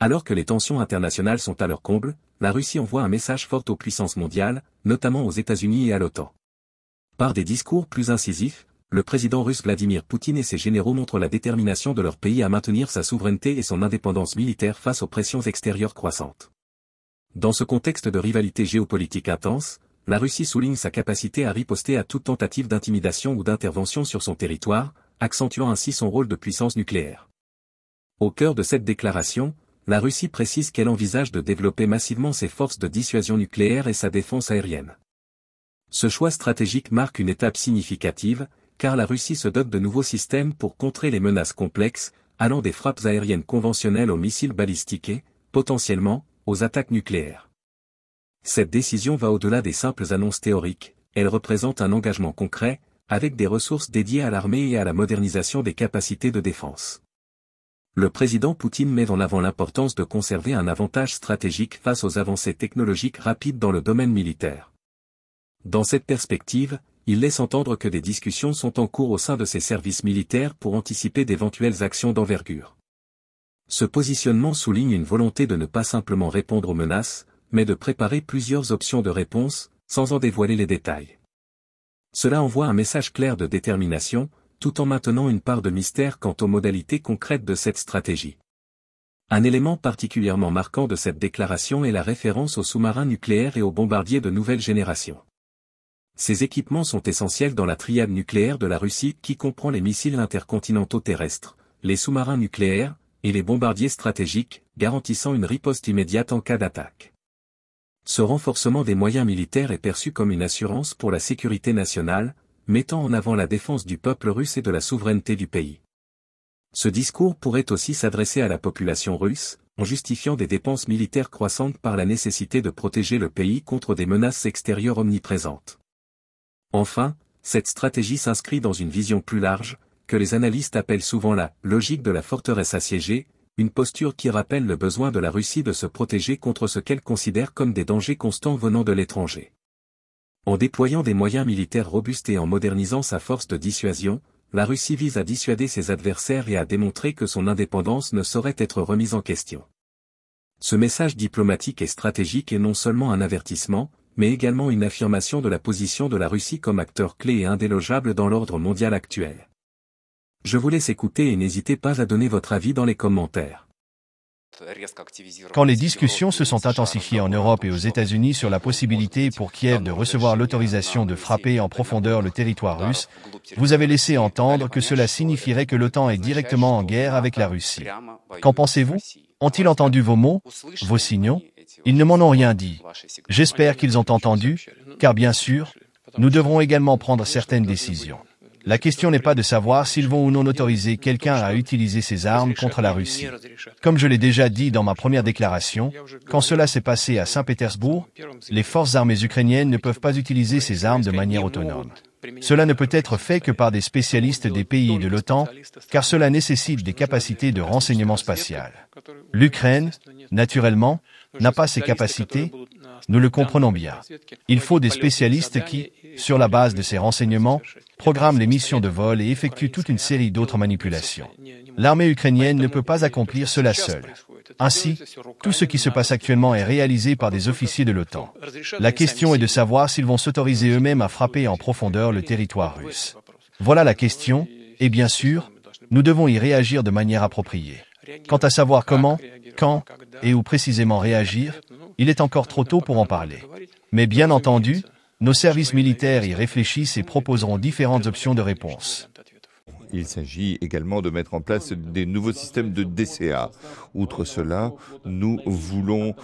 Alors que les tensions internationales sont à leur comble, la Russie envoie un message fort aux puissances mondiales, notamment aux États-Unis et à l'OTAN. Par des discours plus incisifs, le président russe Vladimir Poutine et ses généraux montrent la détermination de leur pays à maintenir sa souveraineté et son indépendance militaire face aux pressions extérieures croissantes. Dans ce contexte de rivalité géopolitique intense, la Russie souligne sa capacité à riposter à toute tentative d'intimidation ou d'intervention sur son territoire, accentuant ainsi son rôle de puissance nucléaire. Au cœur de cette déclaration, la Russie précise qu'elle envisage de développer massivement ses forces de dissuasion nucléaire et sa défense aérienne. Ce choix stratégique marque une étape significative, car la Russie se dote de nouveaux systèmes pour contrer les menaces complexes, allant des frappes aériennes conventionnelles aux missiles balistiques et, potentiellement, aux attaques nucléaires. Cette décision va au-delà des simples annonces théoriques, elle représente un engagement concret, avec des ressources dédiées à l'armée et à la modernisation des capacités de défense. Le président Poutine met en avant l'importance de conserver un avantage stratégique face aux avancées technologiques rapides dans le domaine militaire. Dans cette perspective, il laisse entendre que des discussions sont en cours au sein de ses services militaires pour anticiper d'éventuelles actions d'envergure. Ce positionnement souligne une volonté de ne pas simplement répondre aux menaces, mais de préparer plusieurs options de réponse, sans en dévoiler les détails. Cela envoie un message clair de détermination, tout en maintenant une part de mystère quant aux modalités concrètes de cette stratégie. Un élément particulièrement marquant de cette déclaration est la référence aux sous-marins nucléaires et aux bombardiers de nouvelle génération. Ces équipements sont essentiels dans la triade nucléaire de la Russie qui comprend les missiles intercontinentaux terrestres, les sous-marins nucléaires, et les bombardiers stratégiques, garantissant une riposte immédiate en cas d'attaque. Ce renforcement des moyens militaires est perçu comme une assurance pour la sécurité nationale, mettant en avant la défense du peuple russe et de la souveraineté du pays. Ce discours pourrait aussi s'adresser à la population russe, en justifiant des dépenses militaires croissantes par la nécessité de protéger le pays contre des menaces extérieures omniprésentes. Enfin, cette stratégie s'inscrit dans une vision plus large, que les analystes appellent souvent la « logique de la forteresse assiégée », une posture qui rappelle le besoin de la Russie de se protéger contre ce qu'elle considère comme des dangers constants venant de l'étranger. En déployant des moyens militaires robustes et en modernisant sa force de dissuasion, la Russie vise à dissuader ses adversaires et à démontrer que son indépendance ne saurait être remise en question. Ce message diplomatique et stratégique est non seulement un avertissement, mais également une affirmation de la position de la Russie comme acteur clé et indélogeable dans l'ordre mondial actuel. Je vous laisse écouter et n'hésitez pas à donner votre avis dans les commentaires. Quand les discussions se sont intensifiées en Europe et aux États-Unis sur la possibilité pour Kiev de recevoir l'autorisation de frapper en profondeur le territoire russe, vous avez laissé entendre que cela signifierait que l'OTAN est directement en guerre avec la Russie. Qu'en pensez-vous? Ont-ils entendu vos mots, vos signaux? Ils ne m'en ont rien dit. J'espère qu'ils ont entendu, car bien sûr, nous devrons également prendre certaines décisions. La question n'est pas de savoir s'ils vont ou non autoriser quelqu'un à utiliser ses armes contre la Russie. Comme je l'ai déjà dit dans ma première déclaration, quand cela s'est passé à Saint-Pétersbourg, les forces armées ukrainiennes ne peuvent pas utiliser ces armes de manière autonome. Cela ne peut être fait que par des spécialistes des pays de l'OTAN, car cela nécessite des capacités de renseignement spatial. L'Ukraine, naturellement, n'a pas ces capacités, nous le comprenons bien. Il faut des spécialistes qui, sur la base de ces renseignements, programment les missions de vol et effectuent toute une série d'autres manipulations. L'armée ukrainienne ne peut pas accomplir cela seule. Ainsi, tout ce qui se passe actuellement est réalisé par des officiers de l'OTAN. La question est de savoir s'ils vont s'autoriser eux-mêmes à frapper en profondeur le territoire russe. Voilà la question, et bien sûr, nous devons y réagir de manière appropriée. Quant à savoir comment, quand et où précisément réagir, il est encore trop tôt pour en parler. Mais bien entendu, nos services militaires y réfléchissent et proposeront différentes options de réponse. Il s'agit également de mettre en place des nouveaux systèmes de DCA. Outre cela, nous voulons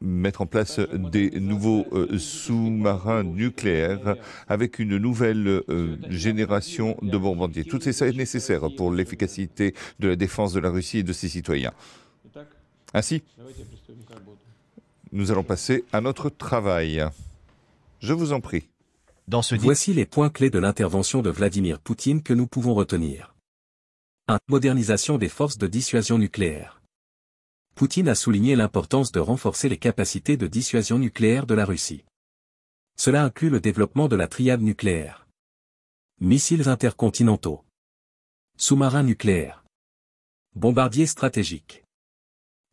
mettre en place des nouveaux sous-marins nucléaires avec une nouvelle génération de bombardiers. Tout ça est nécessaire pour l'efficacité de la défense de la Russie et de ses citoyens. Ainsi, nous allons passer à notre travail. Je vous en prie. Voici les points clés de l'intervention de Vladimir Poutine que nous pouvons retenir. 1. Modernisation des forces de dissuasion nucléaire. Poutine a souligné l'importance de renforcer les capacités de dissuasion nucléaire de la Russie. Cela inclut le développement de la triade nucléaire. Missiles intercontinentaux. Sous-marins nucléaires. Bombardiers stratégiques.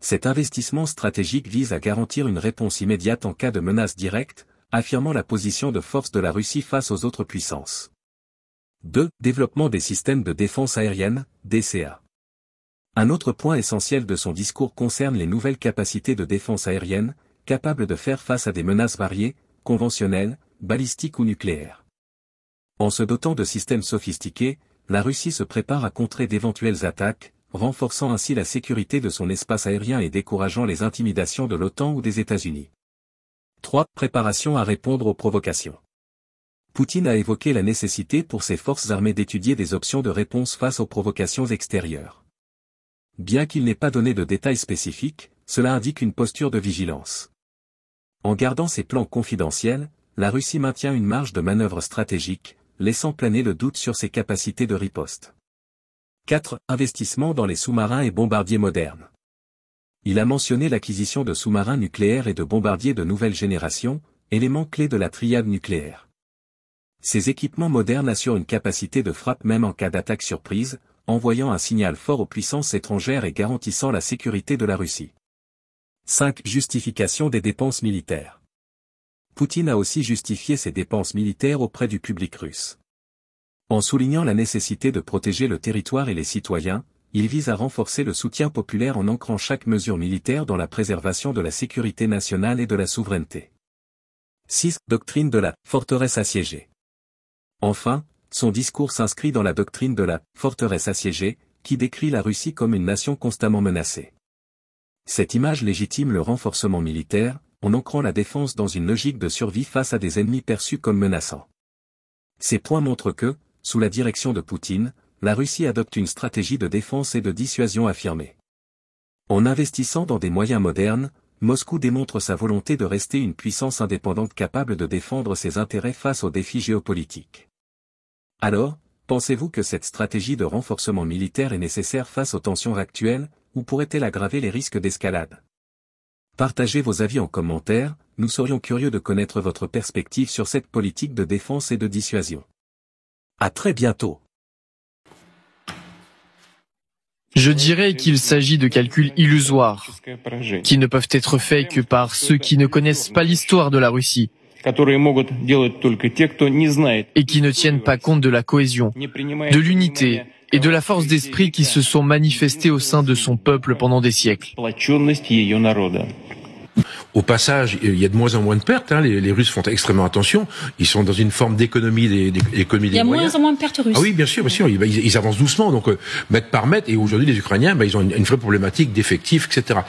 Cet investissement stratégique vise à garantir une réponse immédiate en cas de menace directe, affirmant la position de force de la Russie face aux autres puissances. 2. Développement des systèmes de défense aérienne, DCA. Un autre point essentiel de son discours concerne les nouvelles capacités de défense aérienne, capables de faire face à des menaces variées, conventionnelles, balistiques ou nucléaires. En se dotant de systèmes sophistiqués, la Russie se prépare à contrer d'éventuelles attaques, renforçant ainsi la sécurité de son espace aérien et décourageant les intimidations de l'OTAN ou des États-Unis. 3. Préparation à répondre aux provocations. Poutine a évoqué la nécessité pour ses forces armées d'étudier des options de réponse face aux provocations extérieures. Bien qu'il n'ait pas donné de détails spécifiques, cela indique une posture de vigilance. En gardant ses plans confidentiels, la Russie maintient une marge de manœuvre stratégique, laissant planer le doute sur ses capacités de riposte. 4. Investissement dans les sous-marins et bombardiers modernes. Il a mentionné l'acquisition de sous-marins nucléaires et de bombardiers de nouvelle génération, éléments clés de la triade nucléaire. Ces équipements modernes assurent une capacité de frappe même en cas d'attaque surprise, envoyant un signal fort aux puissances étrangères et garantissant la sécurité de la Russie. 5. Justification des dépenses militaires. Poutine a aussi justifié ses dépenses militaires auprès du public russe. En soulignant la nécessité de protéger le territoire et les citoyens, il vise à renforcer le soutien populaire en ancrant chaque mesure militaire dans la préservation de la sécurité nationale et de la souveraineté. 6. Doctrine de la forteresse assiégée. Enfin, son discours s'inscrit dans la doctrine de la forteresse assiégée, qui décrit la Russie comme une nation constamment menacée. Cette image légitime le renforcement militaire, en ancrant la défense dans une logique de survie face à des ennemis perçus comme menaçants. Ces points montrent que, sous la direction de Poutine, la Russie adopte une stratégie de défense et de dissuasion affirmée. En investissant dans des moyens modernes, Moscou démontre sa volonté de rester une puissance indépendante capable de défendre ses intérêts face aux défis géopolitiques. Alors, pensez-vous que cette stratégie de renforcement militaire est nécessaire face aux tensions actuelles, ou pourrait-elle aggraver les risques d'escalade? Partagez vos avis en commentaire, nous serions curieux de connaître votre perspective sur cette politique de défense et de dissuasion. À très bientôt. Je dirais qu'il s'agit de calculs illusoires, qui ne peuvent être faits que par ceux qui ne connaissent pas l'histoire de la Russie, et qui ne tiennent pas compte de la cohésion, de l'unité et de la force d'esprit qui se sont manifestées au sein de son peuple pendant des siècles. Au passage, il y a de moins en moins de pertes. Les Russes font extrêmement attention. Ils sont dans une forme d'économie des moyens. Il y a moins en moins de pertes russes. Ah oui, bien sûr, bien sûr. Ils avancent doucement. Donc, mètre par mètre. Et aujourd'hui, les Ukrainiens, ils ont une vraie problématique d'effectifs, etc.